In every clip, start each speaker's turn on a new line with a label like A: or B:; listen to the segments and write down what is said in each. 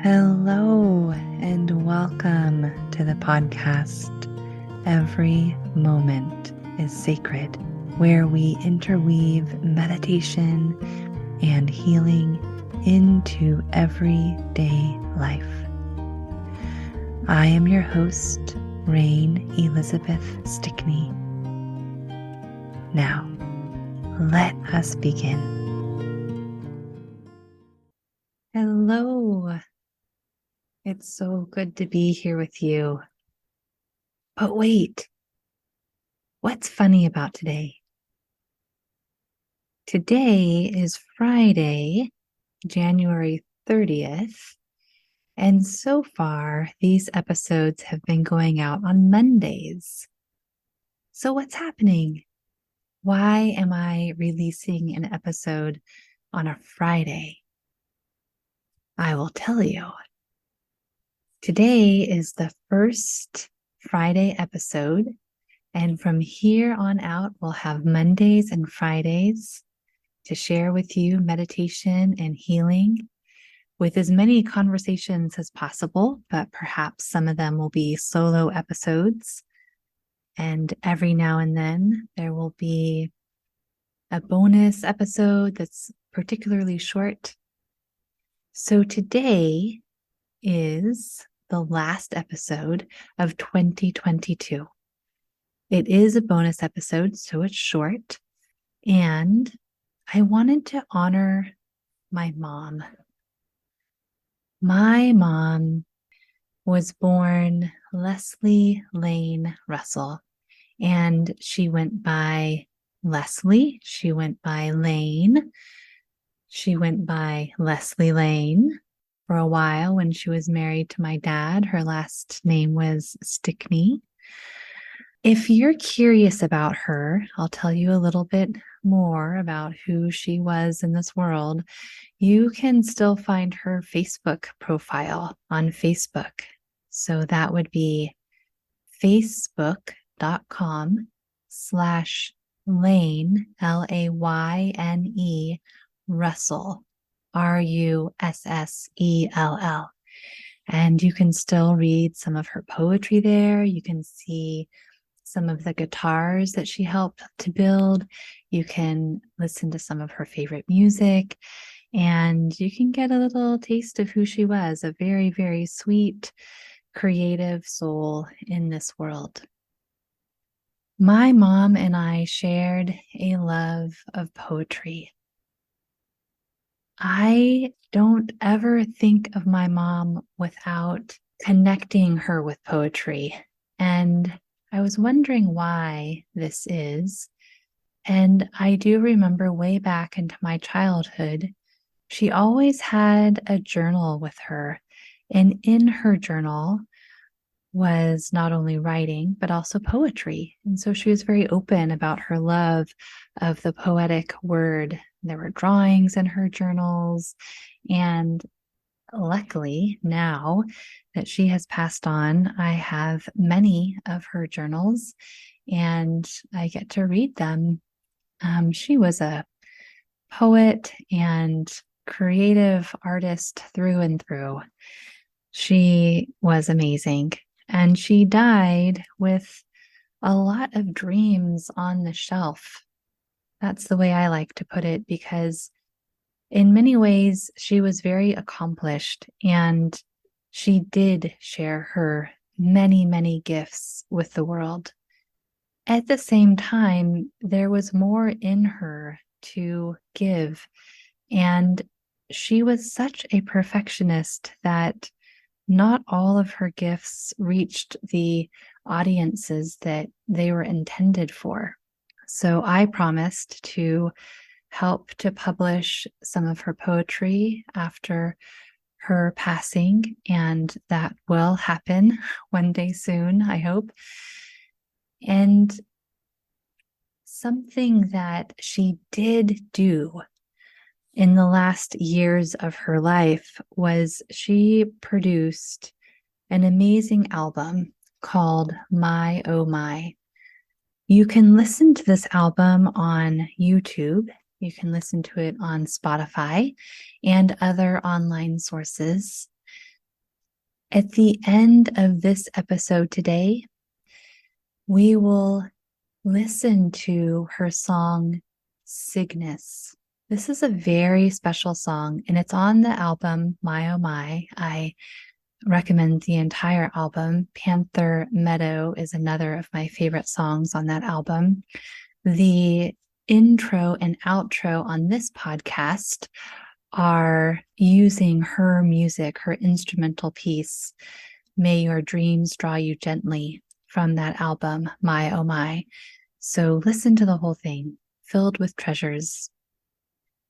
A: Hello and welcome to the podcast. Every moment is sacred, where we interweave meditation and healing into everyday life. I am your host, Rain Elizabeth Stickney. Now, let us begin. Hello. It's so good to be here with you. But wait, what's funny about today? Today is Friday, January 30th, and so far these episodes have been going out on Mondays. So what's happening? Why am I releasing an episode on a Friday? I will tell you. Today is the first Friday episode, and from here on out, we'll have Mondays and Fridays to share with you meditation and healing with as many conversations as possible, but perhaps some of them will be solo episodes. And every now and then, there will be a bonus episode that's particularly short. So today is the last episode of 2022. It is a bonus episode, so it's short. And I wanted to honor my mom. My mom was born Leslye Layne Russell, and she went by Leslye, she went by Layne, she went by Leslye Layne. For a while, when she was married to my dad, her last name was Stickney. If you're curious about her, I'll tell you a little bit more about who she was in this world. You can still find her Facebook profile on Facebook. So that would be facebook.com/Layne, Layne, Russell. Russell. And you can still read some of her poetry there. You can see some of the guitars that she helped to build. You can listen to some of her favorite music, and you can get a little taste of who she was, a very, very sweet, creative soul in this world. My mom and I shared a love of poetry. I don't ever think of my mom without connecting her with poetry. And I was wondering why this is. And I do remember way back into my childhood, she always had a journal with her. And in her journal was not only writing, but also poetry. And so she was very open about her love of the poetic word. There were drawings in her journals. And luckily, now that she has passed on, I have many of her journals and I get to read them. She was a poet and creative artist through and through. She was amazing. And she died with a lot of dreams on the shelf. That's the way I like to put it, because in many ways, she was very accomplished and she did share her many, many gifts with the world. At the same time, there was more in her to give. And she was such a perfectionist that not all of her gifts reached the audiences that they were intended for. So I promised to help to publish some of her poetry after her passing, and that will happen one day soon, I hope. And something that she did do in the last years of her life was she produced an amazing album called My Oh My. You can listen to this album on YouTube. You can listen to it on Spotify and other online sources. At the end of this episode today, we will listen to her song, Cygnus. This is a very special song, and it's on the album My Oh My. I recommend the entire album. Panther Meadow is another of my favorite songs on that album. The intro and outro on this podcast are using her music, her instrumental piece, May Your Dreams Draw You Gently, from that album, My Oh My. So listen to the whole thing, filled with treasures.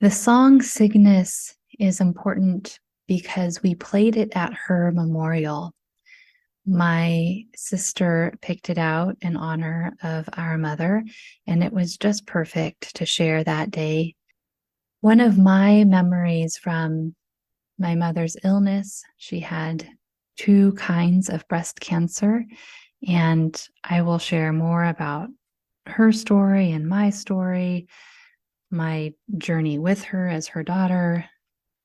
A: The song Cygnus is important because we played it at her memorial. My sister picked it out in honor of our mother, and it was just perfect to share that day. One of my memories from my mother's illness, she had 2 kinds of breast cancer, and I will share more about her story and my story, my journey with her as her daughter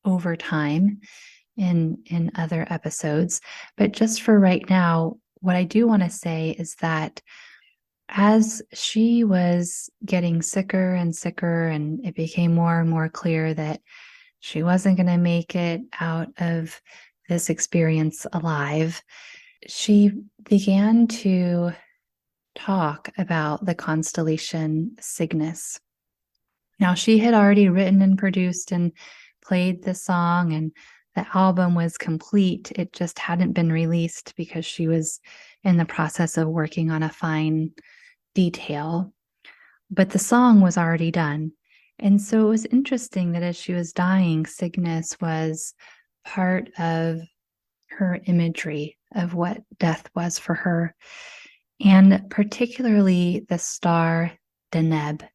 A: over time in other episodes. But just for right now, what I do want to say is that as she was getting sicker and sicker, and it became more and more clear that she wasn't going to make it out of this experience alive, she began to talk about the constellation Cygnus. Now, she had already written and produced and played the song, and the album was complete. It just hadn't been released because she was in the process of working on a fine detail. But the song was already done. And so it was interesting that as she was dying, Cygnus was part of her imagery of what death was for her, and particularly the star Deneb.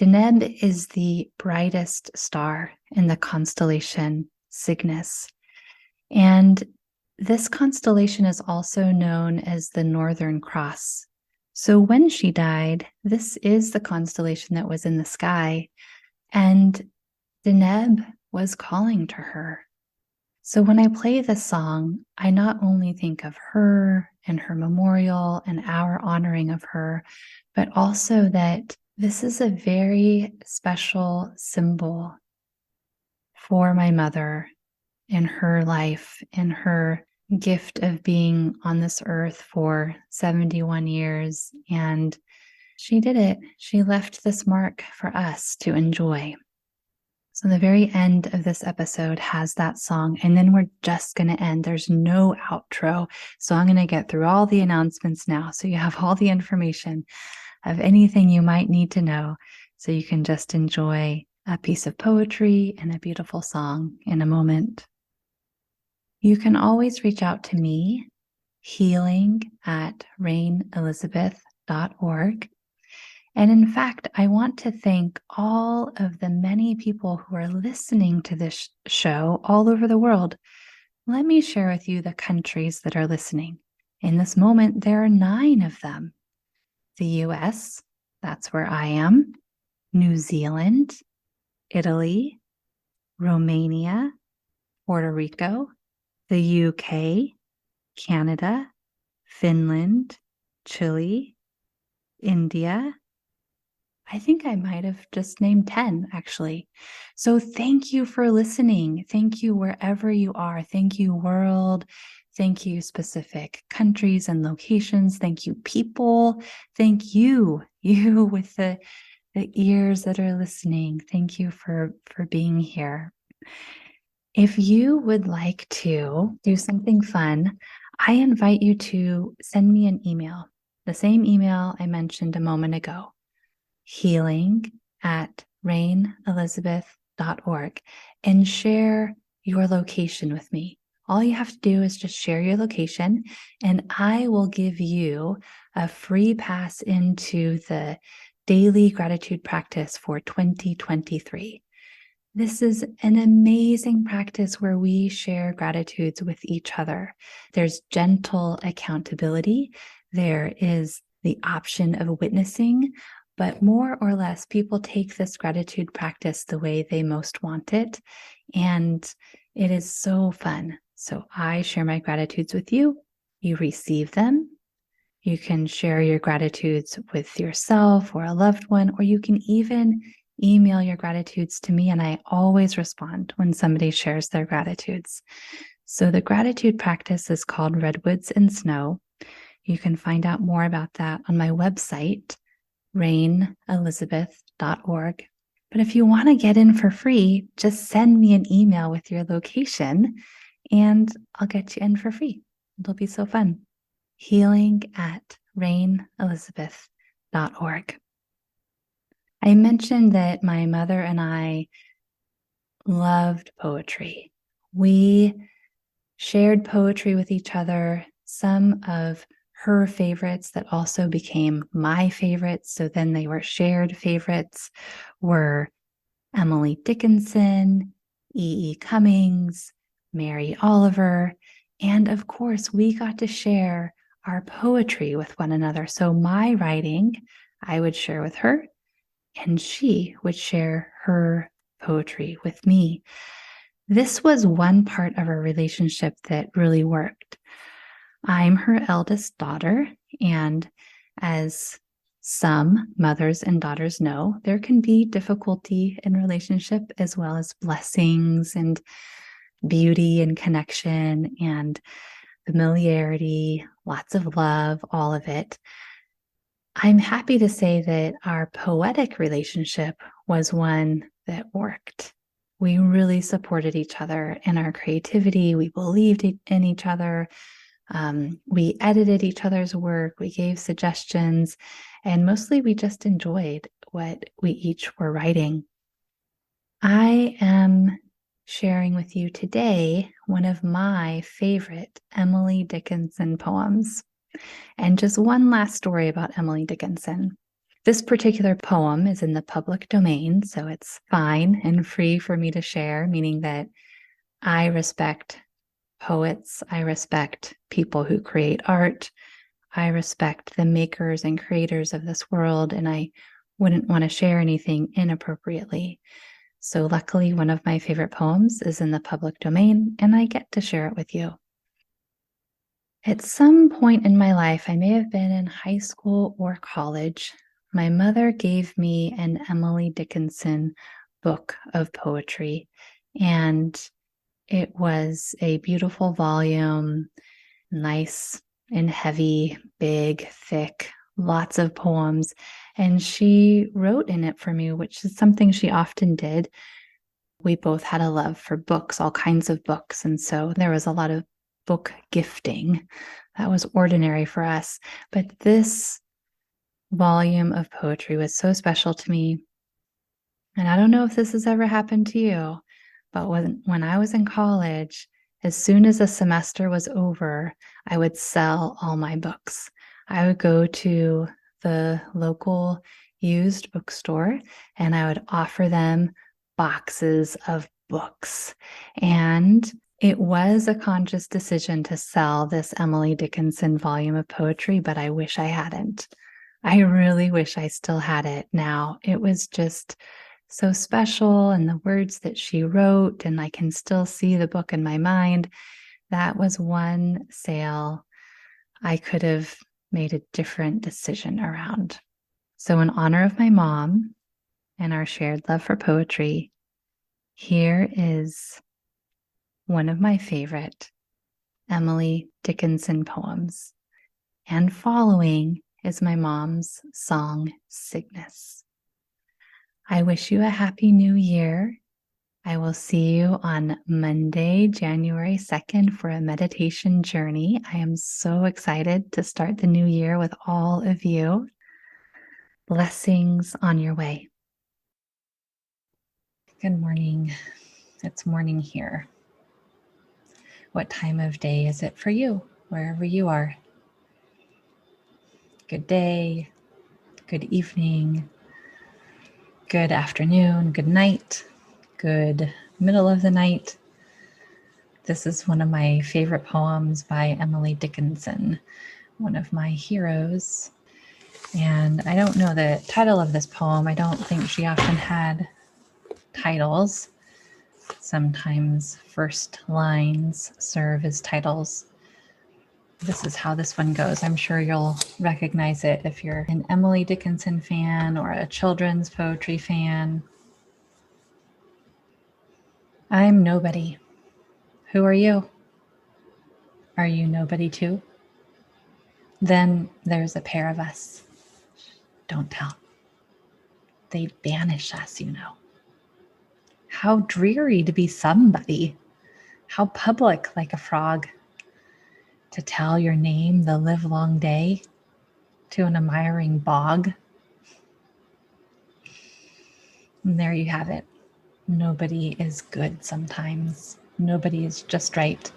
A: Deneb is the brightest star in the constellation Cygnus. And this constellation is also known as the Northern Cross. So when she died, this is the constellation that was in the sky, and Deneb was calling to her. So when I play this song, I not only think of her and her memorial and our honoring of her, but also that this is a very special symbol for my mother in her life, in her gift of being on this earth for 71 years. And she did it. She left this mark for us to enjoy. So the very end of this episode has that song, and then we're just going to end. There's no outro. So I'm going to get through all the announcements now, so you have all the information of anything you might need to know, so you can just enjoy a piece of poetry and a beautiful song in a moment. You can always reach out to me, healing@rainelizabeth.org. And in fact, I want to thank all of the many people who are listening to this show all over the world. Let me share with you the countries that are listening. In this moment, there are 9 of them. The US, that's where I am, New Zealand, Italy, Romania, Puerto Rico, the UK, Canada, Finland, Chile, India. I think I might have just named 10, actually. So thank you for listening. Thank you wherever you are. Thank you, world. Thank you, specific countries and locations. Thank you, people. Thank you, you with the ears that are listening. Thank you for being here. If you would like to do something fun, I invite you to send me an email, the same email I mentioned a moment ago, healing@rainelizabeth.org, and share your location with me. All you have to do is just share your location, and I will give you a free pass into the daily gratitude practice for 2023. This is an amazing practice where we share gratitudes with each other. There's gentle accountability. There is the option of witnessing, but more or less, people take this gratitude practice the way they most want it. And it is so fun. So I share my gratitudes with you. You receive them. You can share your gratitudes with yourself or a loved one, or you can even email your gratitudes to me, and I always respond when somebody shares their gratitudes. So the gratitude practice is called Redwoods in Snow. You can find out more about that on my website, rainelizabeth.org. But if you want to get in for free, just send me an email with your location and I'll get you in for free. It'll be so fun. healing@rainelizabeth.org. I mentioned that my mother and I loved poetry. We shared poetry with each other, some of her favorites that also became my favorites. So then they were shared favorites were Emily Dickinson, E. E. Cummings, Mary Oliver, and of course, we got to share our poetry with one another. So my writing, I would share with her, and she would share her poetry with me. This was one part of our relationship that really worked. I'm her eldest daughter, and as some mothers and daughters know, there can be difficulty in relationship as well as blessings and beauty and connection and familiarity, lots of love, all of it. I'm happy to say that our poetic relationship was one that worked. We really supported each other in our creativity. We believed in each other. We edited each other's work. We gave suggestions, and mostly we just enjoyed what we each were writing. I am sharing with you today one of my favorite Emily Dickinson poems. And just one last story about Emily Dickinson. This particular poem is in the public domain, so it's fine and free for me to share, meaning that I respect poets, I respect people who create art, I respect the makers and creators of this world, and I wouldn't want to share anything inappropriately. So luckily, one of my favorite poems is in the public domain, and I get to share it with you. At some point in my life, I may have been in high school or college, my mother gave me an Emily Dickinson book of poetry, and it was a beautiful volume, nice and heavy, big, thick, lots of poems. And she wrote in it for me, which is something she often did. We both had a love for books, all kinds of books. And so there was a lot of book gifting. That was ordinary for us. But this volume of poetry was so special to me. And I don't know if this has ever happened to you, but when I was in college, as soon as a semester was over, I would sell all my books. I would go to the local used bookstore and I would offer them boxes of books. And it was a conscious decision to sell this Emily Dickinson volume of poetry, but I wish I hadn't. I really wish I still had it now. It was just so special, and the words that she wrote, and I can still see the book in my mind. That was one sale I could have made a different decision around. So in honor of my mom and our shared love for poetry, here is one of my favorite Emily Dickinson poems. And following is my mom's song, Cygnus. I wish you a happy new year. I will see you on Monday, January 2nd for a meditation journey. I am so excited to start the new year with all of you. Blessings on your way. Good morning. It's morning here. What time of day is it for you, wherever you are? Good day, good evening, good afternoon, good night, good middle of the night. This is one of my favorite poems by Emily Dickinson, one of my heroes. And I don't know the title of this poem. I don't think she often had titles. Sometimes first lines serve as titles. This is how this one goes. I'm sure you'll recognize it if you're an Emily Dickinson fan or a children's poetry fan. I'm nobody. Who are you? Are you nobody too? Then there's a pair of us. Don't tell. They'd banish us, you know. How dreary to be somebody. How public like a frog. To tell your name the livelong day to an admiring bog. And there you have it. Nobody is good sometimes. Nobody is just right.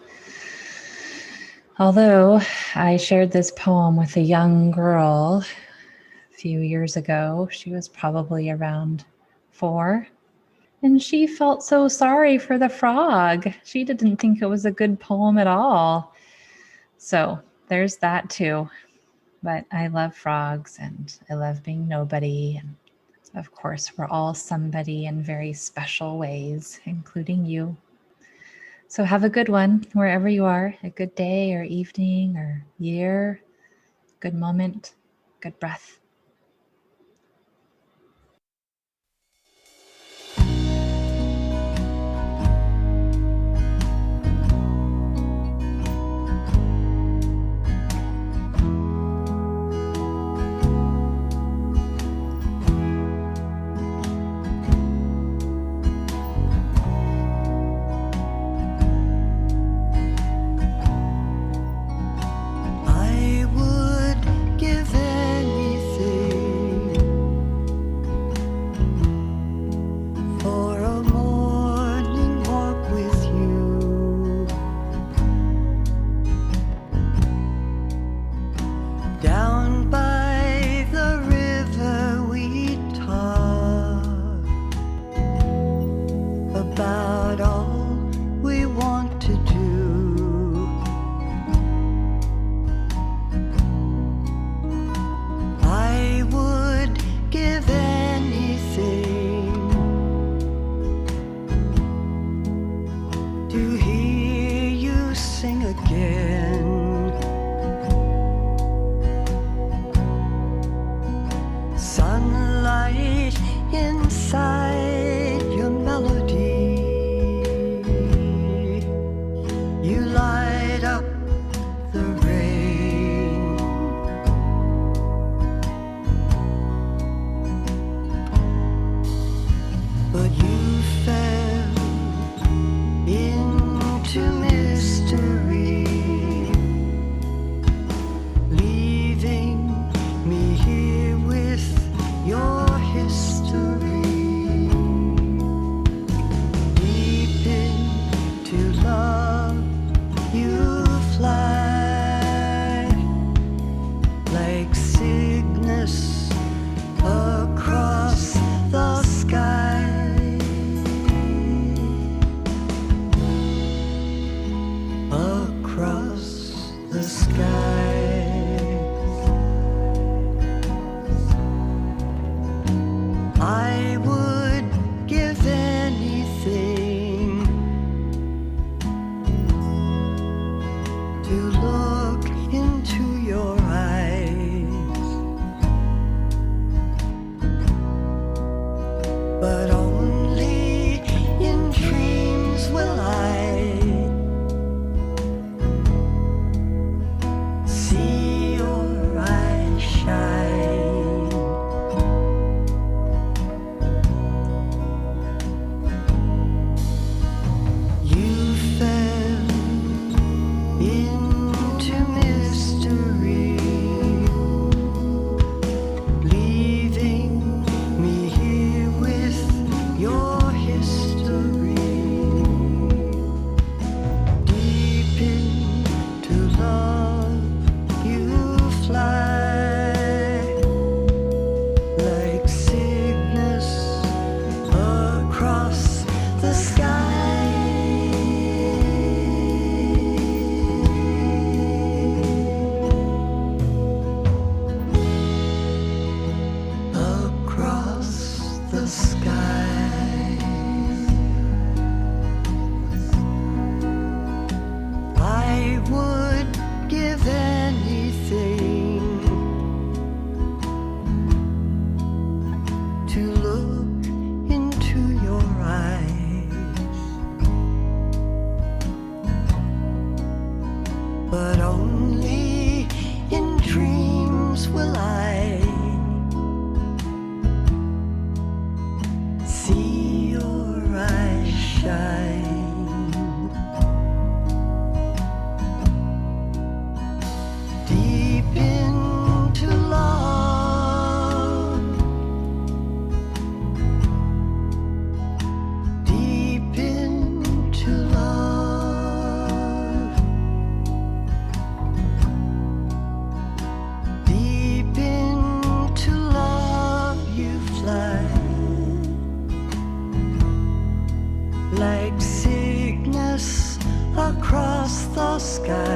A: Although I shared this poem with a young girl a few years ago, she was probably around 4, and she felt so sorry for the frog. She didn't think it was a good poem at all. So there's that too. But I love frogs and I love being nobody. And of course, we're all somebody in very special ways, including you. So have a good one wherever you are, a good day or evening or year, good moment, good breath.
B: Into mystery. sky.